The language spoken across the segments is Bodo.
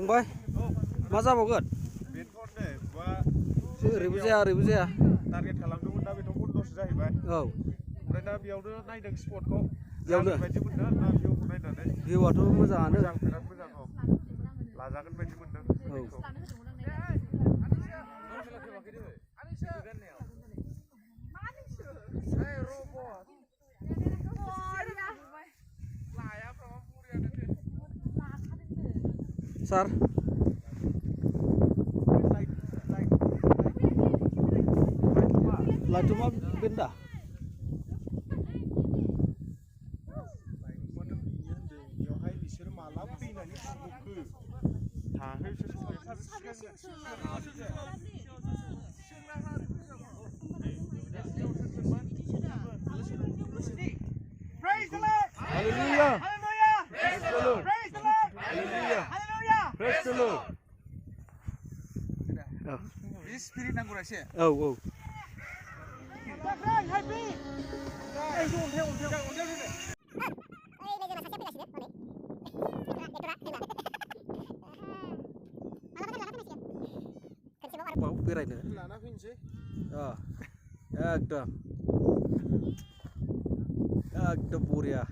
फंबाय मा जाबावगोन ओरैबो जाया टारगेट खालामदोंमोन दा बेथ' बन्द'सो जाहैबाय औ ओमफ्राय दा बेयावनो नायदों स्पटखौ बेयावनो बायदि मोनदों ना भिउखौ नायनानै भिउआथ' मोजाङानो बिराद मोजां औ लाजागोन बायदि मोनदों सार लाइटुमा बेन्दा बेवहाय बिसोर माला फैनानै थांबोखो थाङाखै Praise the Lord! Hallelujah! Praise the Lord! Praise the Lord! Hallelujah! Hallelujah! Praise the Lord! This spirit nang gura sih. Oh. Happy. Mau बेरायनो लाना फैनोसै एकदम बरियाखा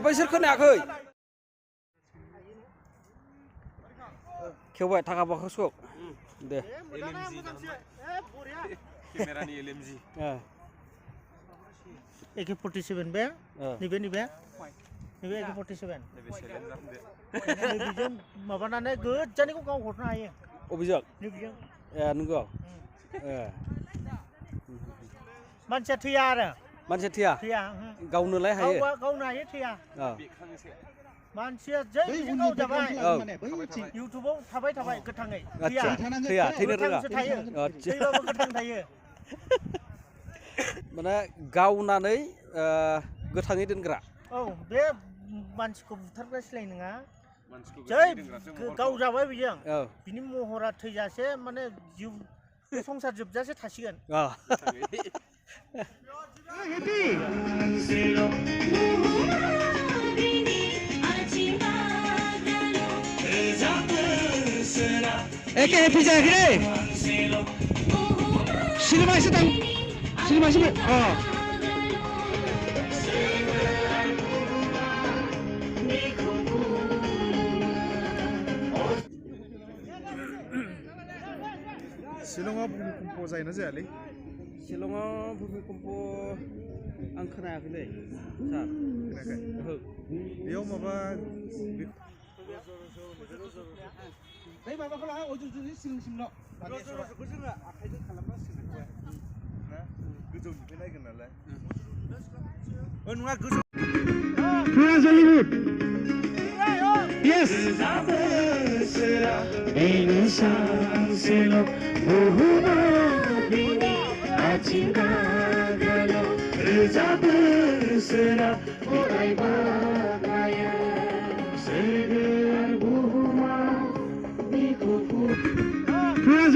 बैसोर खोनायाखै खेवबाय थाखा बाखसखौ दे केमेरानि LMG AK-47 बे नैबे AK-47 नैबेजों माबानानै गोजाननिखौ गाव हरनो हायो अबिजों नैबेजों नंगौ मानसिया थैया आरो मानसिया थैया गावनोलाय हायो गावनो हायो थैया मानसिया जै गाव जाबाय इउटुबाव थाबाय गोथाङै थैया थैनो रोङा थैबाबो गोथां थायो माने गावनानै गोथाङै दोनग्रा औ बे मानसिखौ बुथारग्रा सिलाय नङा जै गाव जाबाय बेजों बिनि महरा थैजासे माने जिउ संसार जोबजासे थासिगोन एके हेपि जायाखै दै सिनेमासो शिलंआव भूमिकम्प जायोना जायालै शिलंआव भूमिकम्प आं खोनायाखैलै सार खोनायाखै बेयाव माबा बै माबाखौ लाहा अजुजुनि सिंल' रज'खौ जोङो आखाइजों खालामनांसिगोन ना गोजौनिफ्राय नायगोन नालाय नङा गोजौ Hollywood yes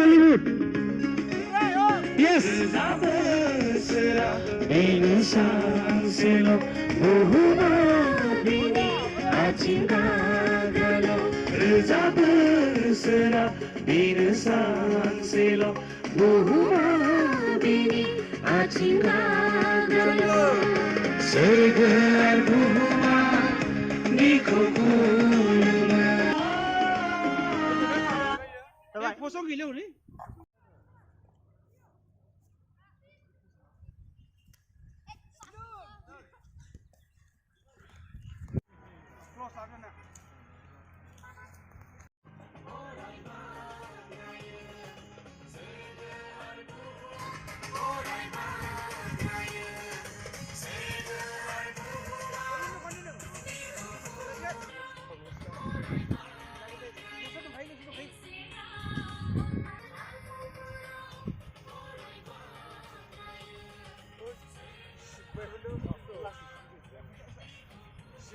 Hollywood yes Kosong gila ni.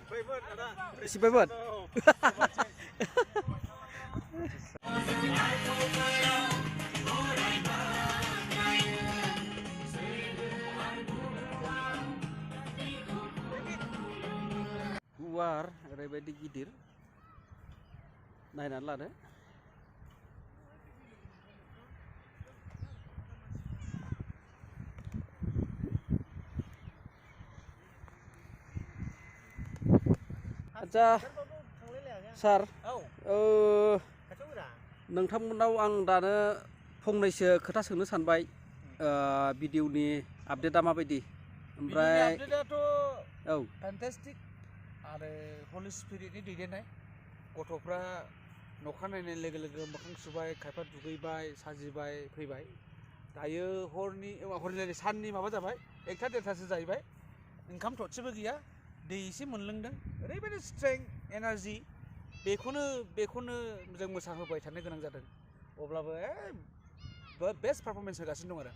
सिबायमोन गुवार ओरैबायदि गिदिर नायनानै लादो आच्छा सार नोंथांमोननाव आं दानो फंनैसो खोथा सोंनो सानबाय भिडिअनि आपडेटआ माबायदि ओमफ्राय आपडेटआथ' औ फैन्टास्टिक आरो हलि स्पिरिटनि दैदेननाय गथ'फ्रा नखा नायनाय लोगो लोगो मोखां सुबाय खायफा दुगैबाय साजिबाय फैबाय दायो हरनि साननि माबा जाबाय 1टा 1:30सो जाहैबाय ओंखाम थोबसेबो गैया दै एसे मोनलोंदों ओरैबायदि स्ट्रेंथ एनार्जि बेखौनो जों मोसाहोबाय थानो गोनां जादों अब्लाबो बेस्ट पारफरमेन्स होगासिनो दं आरो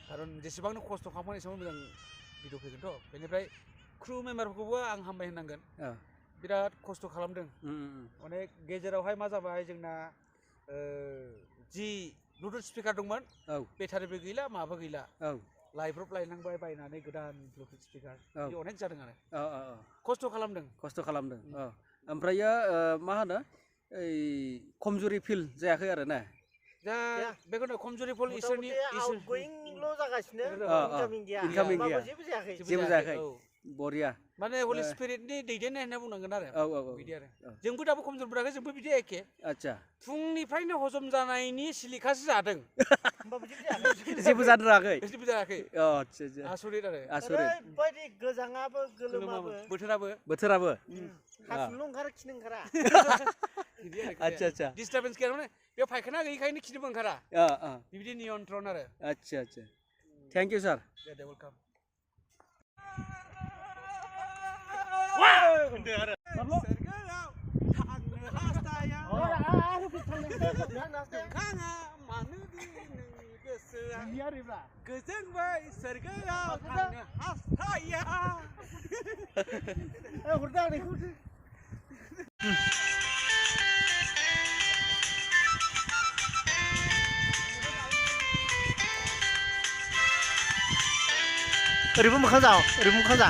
खारन जेसेबांनो खस्थ' खालामो एसेबां मोजां भिडिअ फैगोनथ' बेनिफ्राय क्रू मेम्बारफोरखौबो आं हामबाय होननांगोन बिराद खस्थ' खालामदों अनेक गेजेरावहाय मा जाबाय जोंना जि ब्लुटुथ स्पिकार दंमोन बेटारिबो गैला माबो गैला लाइब्रब लायनांबाय बायनानै गोदान ब्लुटुथ स्पिकार बिदि अनेक जादों आरो खस्थ' खालामदों ओमफ्रायो मा होनो ओइ खमजुरि फिल जायाखै आरो ना दा बेखौनो खमजुरि फल इसोरनि आउटगोइंल' जागासिनो इनकामिं गैया जेबो जायाखै बरिया माने हलि स्पिरिटनि दैदेननाय होनना बुंनांगोन आरो बिदि आरो जोंबो दाबो खमजुर मोनाखै जोंबो बिदि एखे आच्छा फुंनिफ्रायनो हजम जानायनि सिलिखासो जादों जेबो जानो रोङाखै जेबो जायाखै आच्छा आसरित आरो ओरैबायदि गोजाङाबो गोलोमाबो बोथोराबो हासुनो ओंखारो खिनो ओंखारा आच्छा आच्छा डिस्टार्बेन्स गैया माने बेयाव फायखाना गैयैखायनो खिनोबो ओंखारा बिदि नियन्त्रण आरो आच्छा आच्छा थेंक इउ सार दे वेलकाम गोजोंबाय सोरगोआव थांनो हास्थाया ओरैबो मोखां जा ओरैबो मोखां जा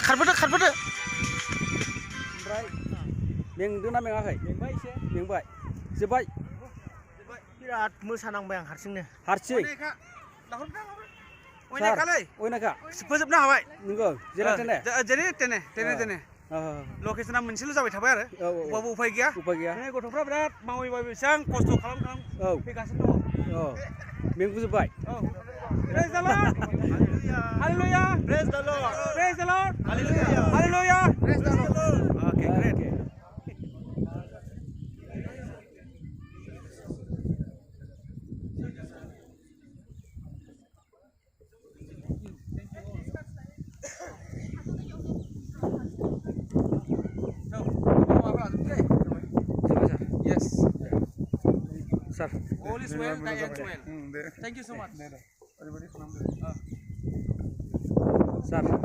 खारबोदो ओमफ्राय मेंदोंना मेङाखै मेंबाय जोब्बाय बिराद मोसानांबाय आं हारसिंनो हारसिं फोजोबनो हाबाय नंगौ जेने लकेसना मोनसेल' जाबाय थाबाय आरो अबावबो उफाय गैया गथ'फ्रा बिराद मावै बेसेबां खस्थ' खालाम फैगासिनो दङ मेंबोजोब्बाय Praise the Lord. Hallelujah. Praise the Lord. Praise the Lord. Hallelujah. Hallelujah. Praise the Lord. Okay, great. Yes. Sir. All is well, that ends well. Thank you so much. Sir.